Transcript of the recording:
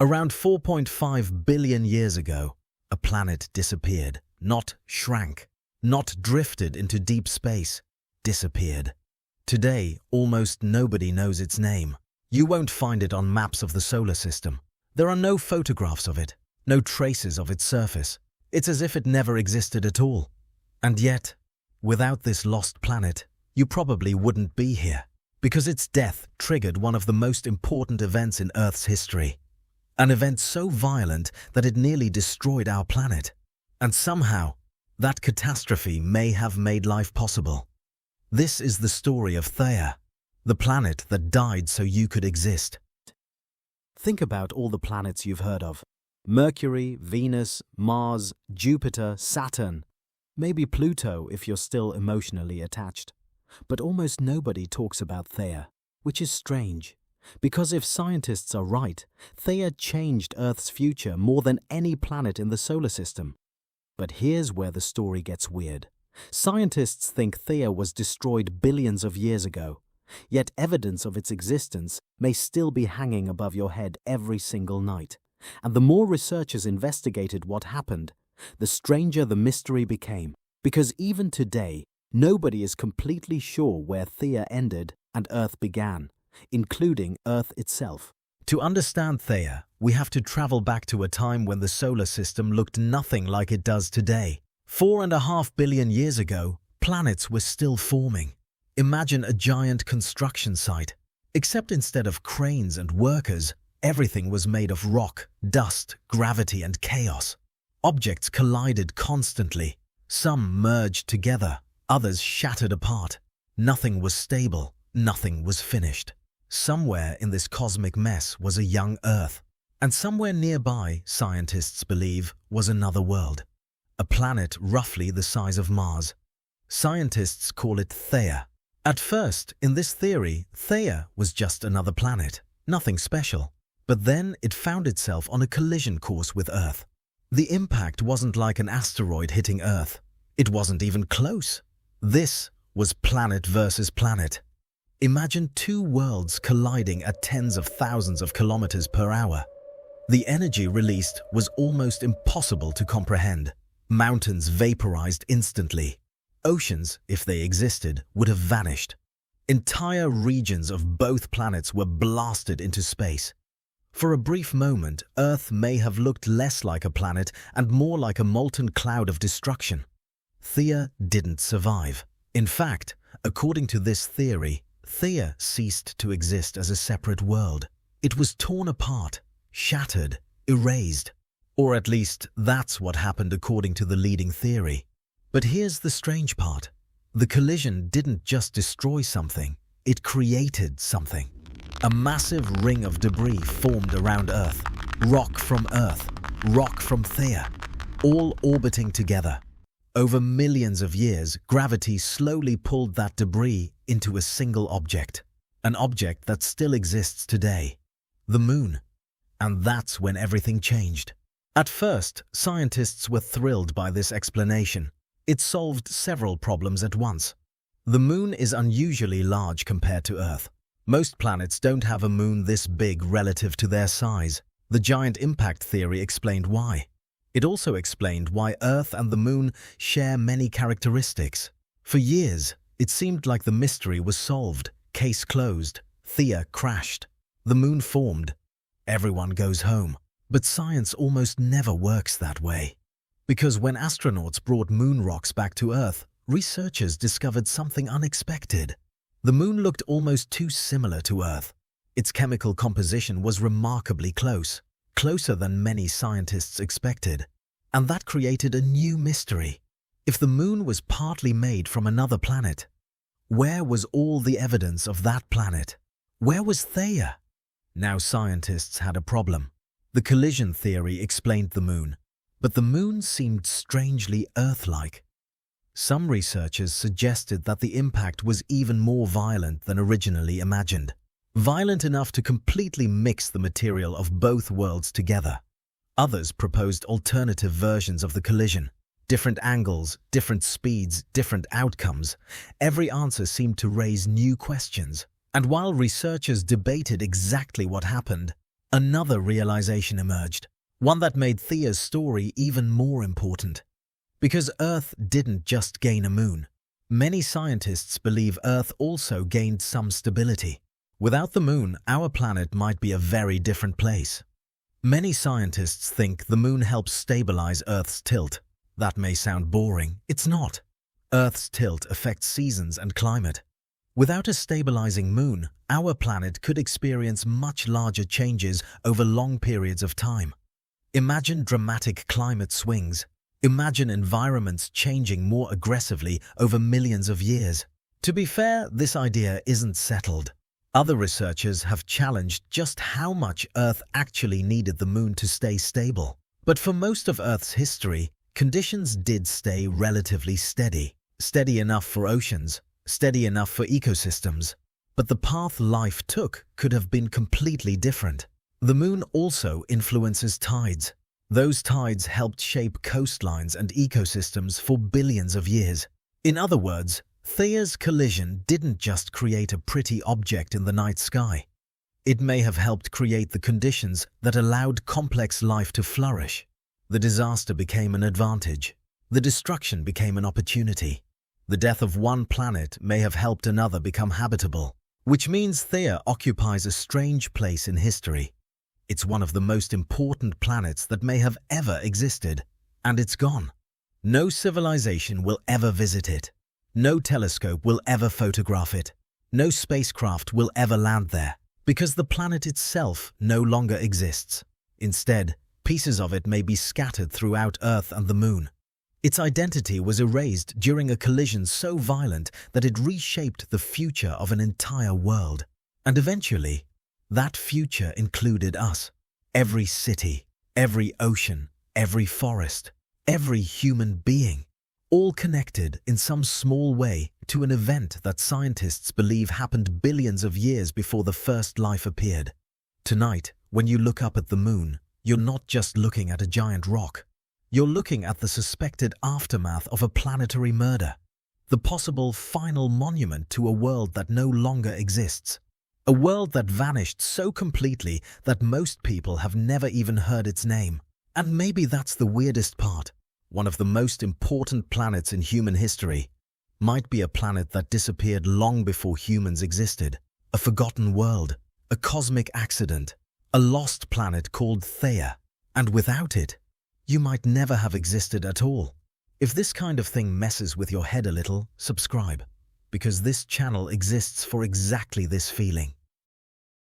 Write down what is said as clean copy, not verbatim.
Around 4.5 billion years ago, a planet disappeared, not shrank, not drifted into deep space, disappeared. Today, almost nobody knows its name. You won't find it on maps of the solar system. There are no photographs of it, no traces of its surface. It's as if it never existed at all. And yet, without this lost planet, you probably wouldn't be here, because its death triggered one of the most important events in Earth's history. An event so violent that it nearly destroyed our planet. And somehow, that catastrophe may have made life possible. This is the story of Theia, the planet that died so you could exist. Think about all the planets you've heard of. Mercury, Venus, Mars, Jupiter, Saturn. Maybe Pluto if you're still emotionally attached. But almost nobody talks about Theia, which is strange. Because if scientists are right, Theia changed Earth's future more than any planet in the solar system. But here's where the story gets weird. Scientists think Theia was destroyed billions of years ago, yet evidence of its existence may still be hanging above your head every single night. And the more researchers investigated what happened, the stranger the mystery became. Because even today, nobody is completely sure where Theia ended and Earth began, including Earth itself. To understand Theia, we have to travel back to a time when the solar system looked nothing like it does today. 4.5 billion years ago, planets were still forming. Imagine a giant construction site. Except instead of cranes and workers, everything was made of rock, dust, gravity, and chaos. Objects collided constantly. Some merged together, others shattered apart. Nothing was stable, nothing was finished. Somewhere in this cosmic mess was a young Earth. And somewhere nearby, scientists believe, was another world. A planet roughly the size of Mars. Scientists call it Theia. At first, in this theory, Theia was just another planet, nothing special. But then it found itself on a collision course with Earth. The impact wasn't like an asteroid hitting Earth. It wasn't even close. This was planet versus planet. Imagine two worlds colliding at tens of thousands of kilometers per hour. The energy released was almost impossible to comprehend. Mountains vaporized instantly. Oceans, if they existed, would have vanished. Entire regions of both planets were blasted into space. For a brief moment, Earth may have looked less like a planet and more like a molten cloud of destruction. Theia didn't survive. In fact, according to this theory, Theia ceased to exist as a separate world. It was torn apart, shattered, erased. Or at least, that's what happened according to the leading theory. But here's the strange part. The collision didn't just destroy something, it created something. A massive ring of debris formed around Earth. Rock from Earth, rock from Theia, all orbiting together. Over millions of years, gravity slowly pulled that debris into a single object. An object that still exists today. The Moon. And that's when everything changed. At first, scientists were thrilled by this explanation. It solved several problems at once. The Moon is unusually large compared to Earth. Most planets don't have a moon this big relative to their size. The giant impact theory explained why. It also explained why Earth and the Moon share many characteristics. For years, it seemed like the mystery was solved. Case closed. Theia crashed. The Moon formed. Everyone goes home. But science almost never works that way. Because when astronauts brought moon rocks back to Earth, researchers discovered something unexpected. The Moon looked almost too similar to Earth. Its chemical composition was remarkably close, closer than many scientists expected. And that created a new mystery. If the Moon was partly made from another planet, where was all the evidence of that planet? Where was Theia? Now scientists had a problem. The collision theory explained the Moon, but the Moon seemed strangely Earth-like. Some researchers suggested that the impact was even more violent than originally imagined. Violent enough to completely mix the material of both worlds together. Others proposed alternative versions of the collision. Different angles, different speeds, different outcomes. Every answer seemed to raise new questions. And while researchers debated exactly what happened, Another realization emerged, one that made Thea's story even more important. Because Earth didn't just gain a moon. Many scientists believe Earth also gained some stability. Without the moon, our planet might be a very different place. Many scientists think the moon helps stabilize Earth's tilt. That may sound boring. It's not. Earth's tilt affects seasons and climate. Without a stabilizing moon, our planet could experience much larger changes over long periods of time. Imagine dramatic climate swings. Imagine environments changing more aggressively over millions of years. To be fair, this idea isn't settled. Other researchers have challenged just how much Earth actually needed the moon to stay stable. But for most of Earth's history, conditions did stay relatively steady. Steady enough for oceans, steady enough for ecosystems. But the path life took could have been completely different. The moon also influences tides. Those tides helped shape coastlines and ecosystems for billions of years. In other words, Theia's collision didn't just create a pretty object in the night sky. It may have helped create the conditions that allowed complex life to flourish. The disaster became an advantage. The destruction became an opportunity. The death of one planet may have helped another become habitable, which means Theia occupies a strange place in history. It's one of the most important planets that may have ever existed, and it's gone. No civilization will ever visit it. No telescope will ever photograph it. No spacecraft will ever land there, because the planet itself no longer exists. Instead, pieces of it may be scattered throughout Earth and the Moon. Its identity was erased during a collision so violent that it reshaped the future of an entire world. And eventually, that future included us. Every city, every ocean, every forest, every human being, all connected in some small way to an event that scientists believe happened billions of years before the first life appeared. Tonight, when you look up at the moon, you're not just looking at a giant rock. You're looking at the suspected aftermath of a planetary murder, the possible final monument to a world that no longer exists, a world that vanished so completely that most people have never even heard its name. And maybe that's the weirdest part. One of the most important planets in human history might be a planet that disappeared long before humans existed, a forgotten world, a cosmic accident, a lost planet called Theia. And without it, you might never have existed at all. If this kind of thing messes with your head a little, subscribe, because this channel exists for exactly this feeling.